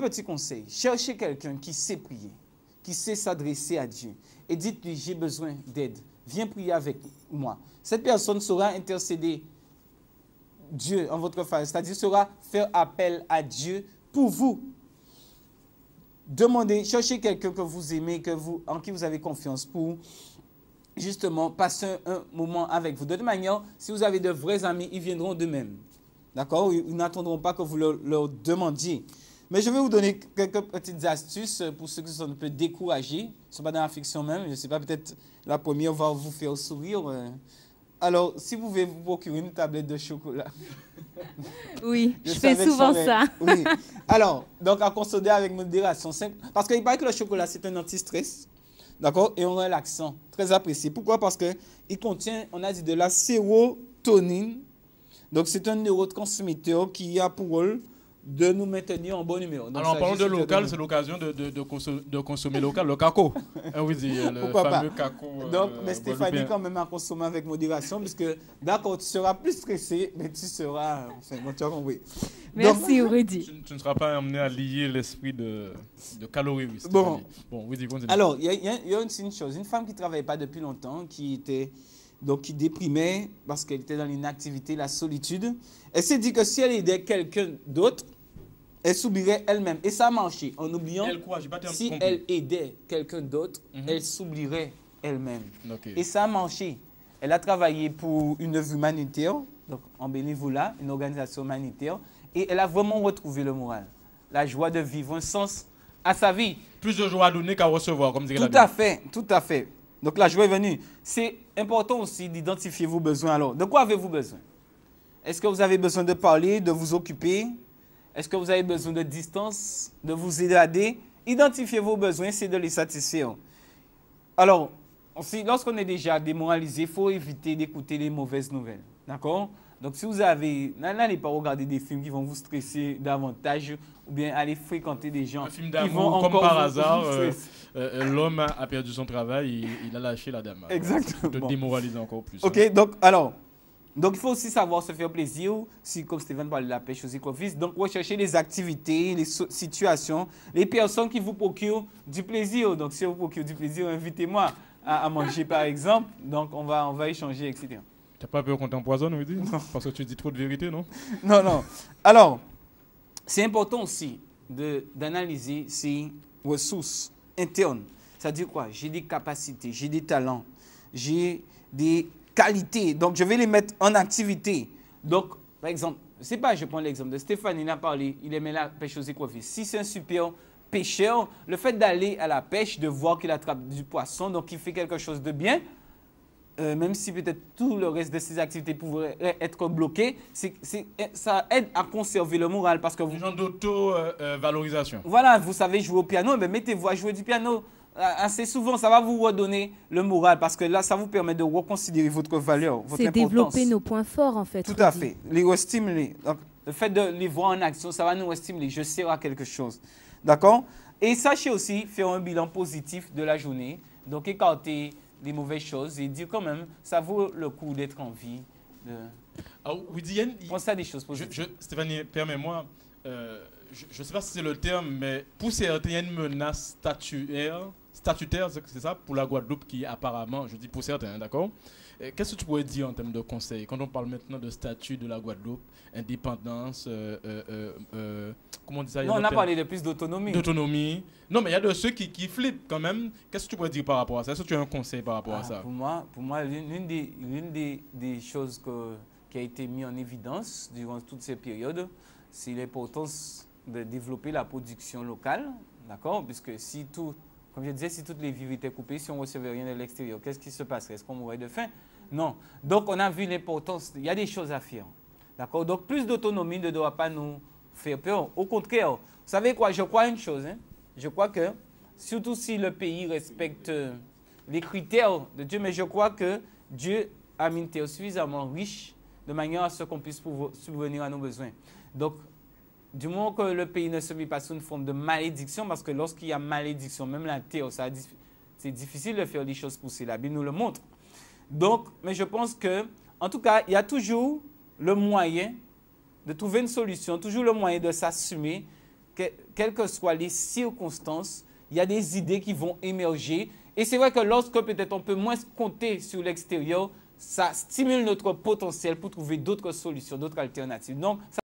petit conseil. Cherchez quelqu'un qui sait prier, qui sait s'adresser à Dieu. Et dites-lui, j'ai besoin d'aide. Viens prier avec moi. Cette personne saura intercéder Dieu en votre faveur, c'est-à-dire saura faire appel à Dieu pour vous. Demandez, cherchez quelqu'un que vous aimez, en qui vous avez confiance pour justement passer un moment avec vous. De toute manière, si vous avez de vrais amis, ils viendront d'eux-mêmes. D'accord? Ils n'attendront pas que vous leur demandiez. Mais je vais vous donner quelques petites astuces pour ceux qui sont un peu découragés. Ils ne sont pas dans la fiction même. Je ne sais pas, peut-être la première va vous faire sourire. Alors, si vous pouvez vous procurer une tablette de chocolat. Oui, je fais souvent ça. Oui. Alors, donc à consommer avec modération. Parce qu'il paraît que le chocolat, c'est un anti-stress. D'accord? Et on relaxant. Très apprécié. Pourquoi? Parce qu'il contient, on a dit, de la sérotonine. Donc, c'est un neurotransmetteur qui a pour rôle de nous maintenir en bon humeur. Donc, alors, en parlant de local, c'est l'occasion de consommer local, le caco. Oui, le fameux caco. Donc, mais Stéphanie, quand même, à consommer avec modération, puisque, d'accord, tu seras plus stressé, mais tu seras... Enfin, bon, tu as compris. Merci, Rudy. Tu ne seras pas amené à lier l'esprit de calories, oui, bon, Rudy, continue. Alors, il y a une chose. Une femme qui ne travaillait pas depuis longtemps, qui déprimait parce qu'elle était dans l'inactivité, la solitude. Elle s'est dit que si elle aidait quelqu'un d'autre, elle s'oublierait elle-même. Et ça a marché. En oubliant, si elle aidait quelqu'un d'autre, elle s'oublierait elle-même. Okay. Et ça a marché. Elle a travaillé pour une œuvre humanitaire, donc en bénévolat, une organisation humanitaire, et elle a vraiment retrouvé le moral, la joie de vivre, un sens à sa vie. Plus de joie à donner qu'à recevoir, comme dirait la Bible. Tout à fait. Donc la joie est venue. C'est important aussi d'identifier vos besoins. Alors, de quoi avez-vous besoin? Est-ce que vous avez besoin de parler, de vous occuper? Est-ce que vous avez besoin de distance, de vous évader? Identifiez vos besoins, c'est de les satisfaire. Alors, lorsqu'on est déjà démoralisé, il faut éviter d'écouter les mauvaises nouvelles. D'accord? Donc, si vous avez... N'allez pas regarder des films qui vont vous stresser davantage ou bien aller fréquenter des gens un film qui vont d'amour, comme par hasard, l'homme a perdu son travail, il a lâché la dame. Exactement. Pour te démoraliser encore plus. OK, donc, il faut aussi savoir se faire plaisir. Si, comme Stéphane parlait de la pêche aux écovistes, donc rechercher les activités, les situations, les personnes qui vous procurent du plaisir. Donc, si vous procurez du plaisir, invitez-moi à manger, par exemple. Donc, on va échanger, etc. Tu n'as pas peur qu'on t'empoisonne, oui, parce que tu dis trop de vérité, non? Non. Alors, c'est important aussi d'analyser ces ressources internes. C'est-à-dire quoi? J'ai des capacités, j'ai des talents, j'ai des qualité. Donc, je vais les mettre en activité. Donc, par exemple, je prends l'exemple de Stéphane, il a parlé, il aimait la pêche aux écovistes. Si c'est un super pêcheur, le fait d'aller à la pêche, de voir qu'il attrape du poisson, donc il fait quelque chose de bien, même si peut-être tout le reste de ses activités pourrait être bloqué, ça aide à conserver le moral. Parce que vous... genre d'auto-valorisation. Voilà, vous savez jouer au piano, mais mettez-vous à jouer du piano. Assez souvent, ça va vous redonner le moral parce que là, ça vous permet de reconsidérer votre valeur, votre importance. C'est développer nos points forts, en fait. Tout à fait. Les restimuler. Donc, le fait de les voir en action, ça va nous restimuler. Je sers à quelque chose. D'accord? Et sachez aussi faire un bilan positif de la journée. Donc, écarter les mauvaises choses et dire quand même, ça vaut le coup d'être en vie. Pensez à des choses positives. Stéphanie, permets-moi, je ne sais pas si c'est le terme, mais pour certains, il y a une menace statutaire, c'est ça, pour la Guadeloupe qui apparemment, je dis pour certains, d'accord? Qu'est-ce que tu pourrais dire en termes de conseils? Quand on parle maintenant de statut de la Guadeloupe, indépendance, comment on dit ça? Non, on a parlé de plus d'autonomie. D'autonomie. Non, mais il y a de ceux qui flippent quand même. Qu'est-ce que tu pourrais dire par rapport à ça? Est-ce que tu as un conseil par rapport à ça? Pour moi l'une des choses qui a été mise en évidence durant toutes ces périodes, c'est l'importance de développer la production locale, d'accord? Puisque si comme je disais, si toutes les vivres étaient coupées, si on ne recevait rien de l'extérieur, qu'est-ce qui se passerait? Est-ce qu'on mourrait de faim? Non. Donc, on a vu l'importance. Il y a des choses à faire. D'accord? Donc, plus d'autonomie ne doit pas nous faire peur. Au contraire, vous savez quoi? Je crois une chose. Je crois que, surtout si le pays respecte les critères de Dieu, mais je crois que Dieu a mis une terre suffisamment riche de manière à ce qu'on puisse subvenir à nos besoins. Donc, du moment que le pays ne se vit pas sous une forme de malédiction, parce que lorsqu'il y a malédiction, même la terre, c'est difficile de faire les choses pousser. La Bible nous le montre. Donc, mais je pense que, en tout cas, il y a toujours le moyen de trouver une solution, toujours le moyen de s'assumer, quelle quelles que soient les circonstances, il y a des idées qui vont émerger. Et c'est vrai que lorsque peut-être on peut moins compter sur l'extérieur, ça stimule notre potentiel pour trouver d'autres solutions, d'autres alternatives. Donc,